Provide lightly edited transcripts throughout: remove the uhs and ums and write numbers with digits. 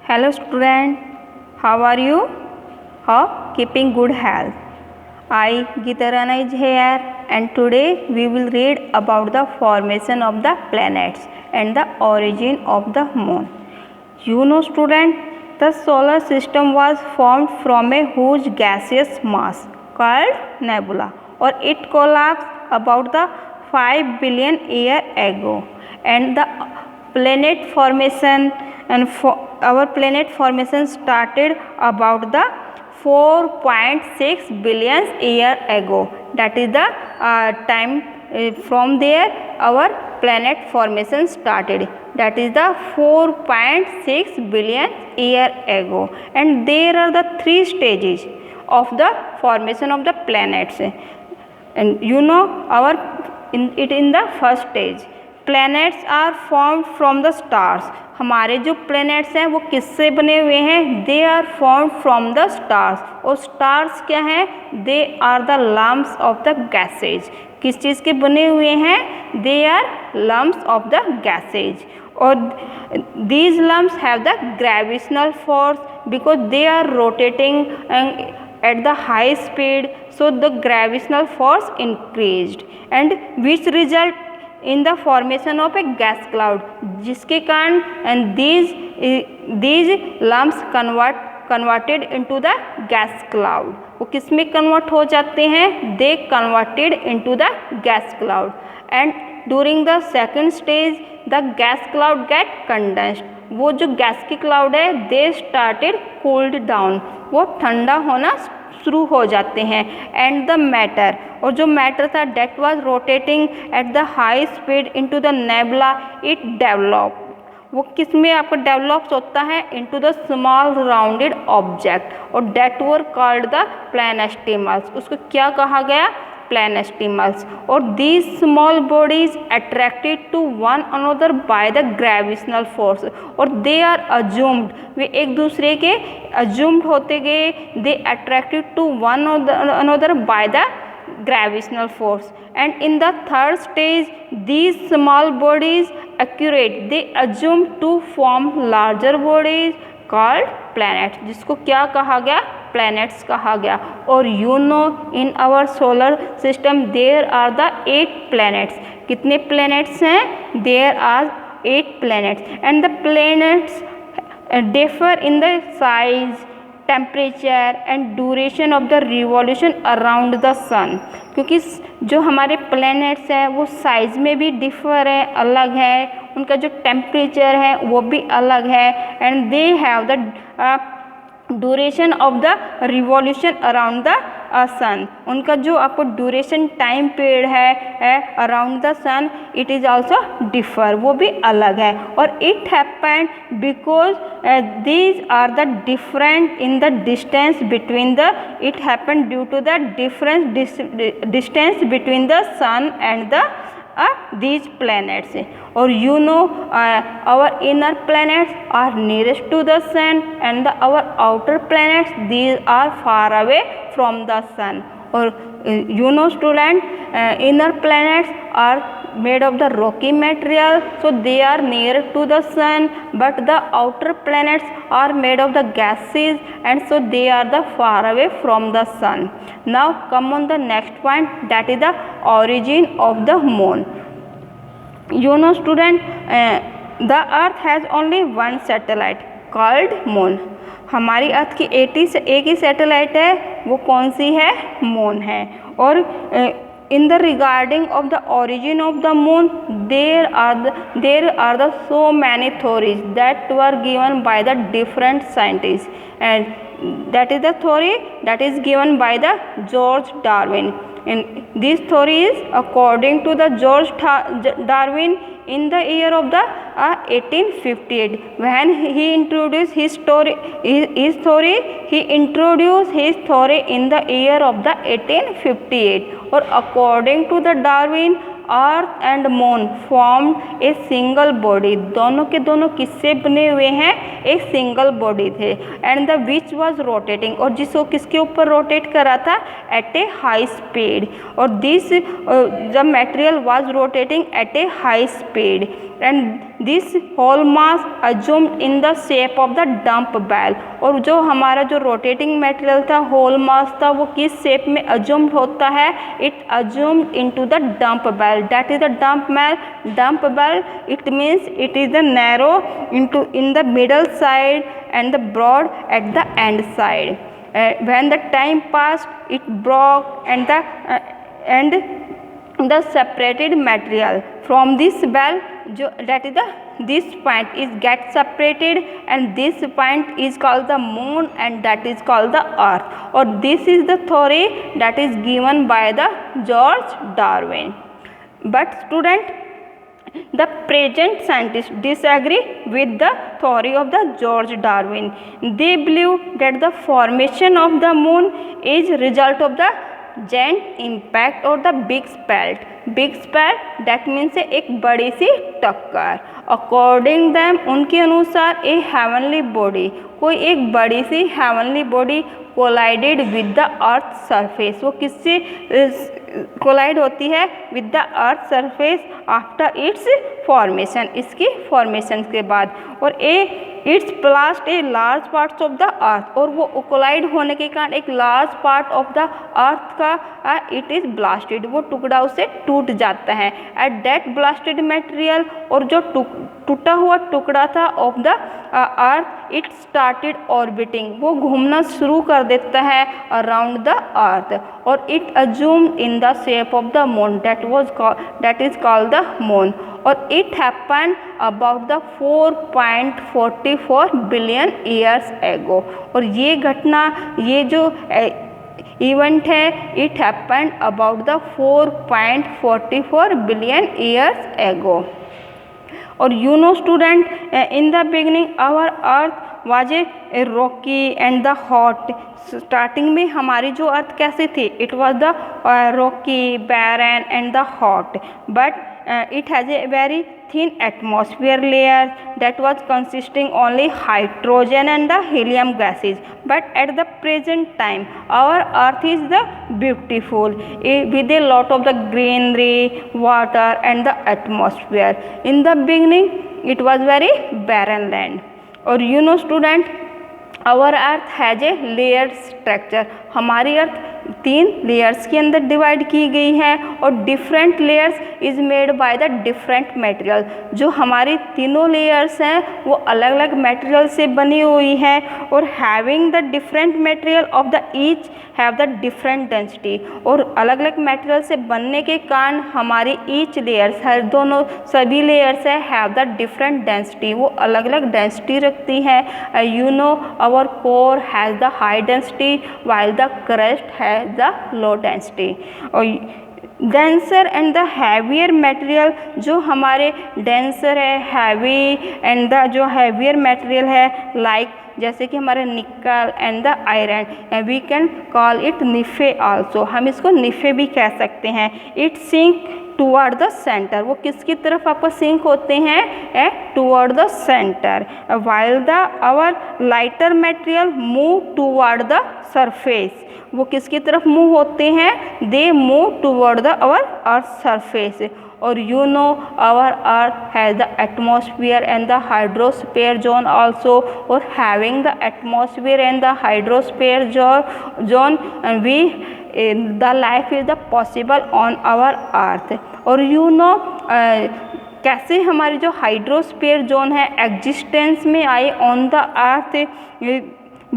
Hello student, how are you? How keeping good health? I Gitarana is here and today we will read about the formation of the planets and the origin of the moon. You know student, the solar system was formed from a huge gaseous mass called nebula, or it collapsed about the 5 billion years ago, and the planet formation our planet formation started about the 4.6 billion years ago. That is the time from there our planet formation started. That is the 4.6 billion years ago, and there are the three stages of the formation of the planets. And you know in the first stage planets are formed from the stars. हमारे जो planets हैं वो किससे बने हुए हैं? They are form from the stars. और stars क्या हैं? They are the lumps of the gases. किस चीज़ के बने हुए हैं? They are lumps of the gases. और these lumps have the gravitational force because they are rotating at the high speed, so the gravitational force increased, and which result in the formation of a gas cloud, जिसके कारण and these lumps converted into the gas cloud. वो किस में convert हो जाते हैं? they converted into the gas cloud, and during the second stage the gas cloud get condensed. वो जो गैस की क्लाउड है they started cooled down, वो ठंडा होना शुरू हो जाते हैं. एंड द मैटर, और जो मैटर था that was rotating at the high speed into the nebula, it develop. वो किस में आपको डेवलप्स होता है? Into the small rounded object, और that were called the planetesimals. उसको क्या कहा गया? प्लैनेटेमल्स. और these small bodies attracted to one another by the gravitational force, और दे आर अज्यूम्ड, वे एक दूसरे के अज्यूम्ड होते गए. They attracted to one another by the gravitational force, and in the third stage these small bodies accurate, they assume to form larger bodies called planets, जिसको क्या कहा गया? planets कहा गया. और you know in our solar system there are the 8 planets. कितने planets हैं? there are 8 planets, and the planets differ in the size, temperature and duration of the revolution around the sun. क्योंकि जो हमारे planets हैं वो size में भी differ है, अलग है, उनका जो टेम्परेचर है वो भी अलग है, and they have the duration of the revolution around the sun. उनका जो आपको ड्यूरेशन टाइम पीरियड है around the sun, it is also differ, वो भी अलग है. और it happened because these are the different in the distance between the, it happened due to the different distance between the sun and the these planets. Or you know our inner planets are nearest to the sun, and our outer planets, these are far away from the sun. Or you know student, inner planets are made of the rocky material, so they are near to the sun, but the outer planets are made of the gases, and so they are the far away from the sun. Now come on the next point, that is the origin of the moon. You know student, the earth has only one satellite called moon. हमारी अर्थ की एक ही satellite है, वो कौन सी है? Moon है. और in the regarding of the origin of the moon, there are the so many theories that were given by the different scientists, and that is the theory that is given by the George Darwin. And this theory is according to the George Darwin in the year of the 1858, when he introduced his theory. He introduced his theory in the year of the 1858. और according to the Darwin, earth and moon formed a single body. दोनों के दोनों किससे बने हुए हैं? एक single body थे. And the which was rotating, और जिसको किसके ऊपर रोटेट करा था? एट ए हाई स्पीड. और this the material was rotating at A high speed. and this whole mass assumed in the shape of the dump bell. और जो हमारा जो rotating material था, whole mass था, वो किस shape में assumed होता है? It assumed into the dump bell. That is the dump bell. Dump bell, it means it is the narrow into in the middle side and the broad at the end side. When the time passed, it broke and the separated material from this bell, that is this point is get separated, and this point is called the moon, and that is called the earth. Or this is the theory that is given by the George Darwin. But student, the present scientists disagree with the theory of the George Darwin. They believe that the formation of the moon is result of the giant impact or the big spelt. Big spelt, that means एक बड़ी सी टक्कर. According them, उनके अनुसार a heavenly body, कोई एक बड़ी सी heavenly body collided with the earth surface. वो किससे कोलाइड होती है? With the earth surface after it's formation, इसकी फॉर्मेशन के बाद. और it's blast a large parts of the earth, और वो कोलाइड होने के कारण एक लार्ज पार्ट ऑफ द अर्थ का इट इज ब्लास्टेड, वो टुकड़ा उसे टूट जाता है. एट दैट ब्लास्टेड मटेरियल, और जो टूटा हुआ टुकड़ा था of the earth, it started orbiting, वो घूमना शुरू कर देता है अराउंड द अर्थ. और it assumed in the shape of the moon, that is called the moon. और it happened about the 4.44 billion years ago. और ये घटना, ये जो इवेंट है, it happened about the 4.44 billion years ago. और you know student, in the beginning our earth was a rocky and the hot. Starting में हमारी जो अर्थ कैसे थी? It was the rocky, barren and the hot, but it has a very thin atmosphere layer that was consisting only hydrogen and the helium gases. But at the present time our earth is the beautiful with a lot of the greenery, water and the atmosphere. In the beginning it was very barren land. और you know student, our earth has a layered structure. हमारी अर्थ 3 layers के अंदर divide की गई है, और different layers is made by the different material. जो हमारी तीनों लेयर्स हैं वो अलग अलग मटेरियल से बनी हुई है, और having the different material of the each have the different density. और अलग अलग मटेरियल से बनने के कारण हमारी ईच लेयर्स, हर दोनों सभी लेयर्स है, हैव द डिफरेंट डेंसिटी, वो अलग अलग डेंसिटी रखती हैं. You know our core has the high density while the crust has the low density. और denser and the heavier material, जो हमारे denser है, heavy and the जो heavier material है, like जैसे कि हमारे nickel and the iron, we can call it nife also, हम इसको निफे भी कह सकते हैं. It sink toward the centre, वो किसकी तरफ आपको सिंक होते हैं? Toward the centre. While the our lighter material move toward the surface, वो किसकी तरफ मूव होते हैं? They move toward the our earth surface. और you know our earth has the atmosphere and the hydrosphere zone also. और having the atmosphere and the hydrosphere zone, we the life is the possible on our earth. और you know कैसे हमारी जो hydrosphere zone है existence में आई on the earth?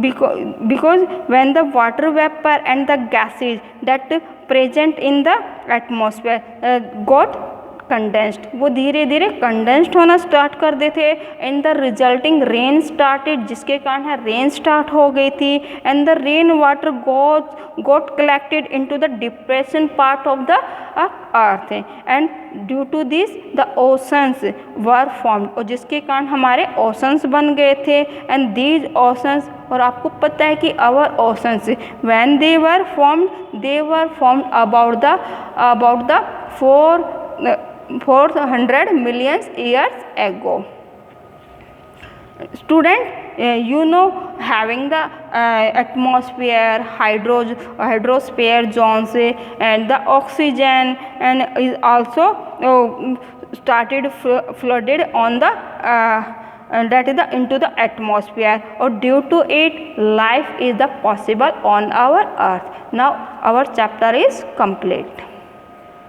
because when the water vapor and the gases that present in the atmosphere got condensed, वो धीरे धीरे कंडेंस्ड होना स्टार्ट कर देते. And the resulting rain started, जिसके कारण है रेन स्टार्ट हो गई थी. And the rain water got collected into the depression part of the earth. And due to this the oceans were formed, और जिसके कारण हमारे ओशंस बन गए थे. एंड दीज ओशंस, और आपको पता है कि our oceans when they were formed about the 400 million years ago. Student, you know having the atmosphere, hydrosphere zones and the oxygen, and is also started flooded on the that is the into the atmosphere, or due to it life is the possible on our earth. Now our chapter is complete.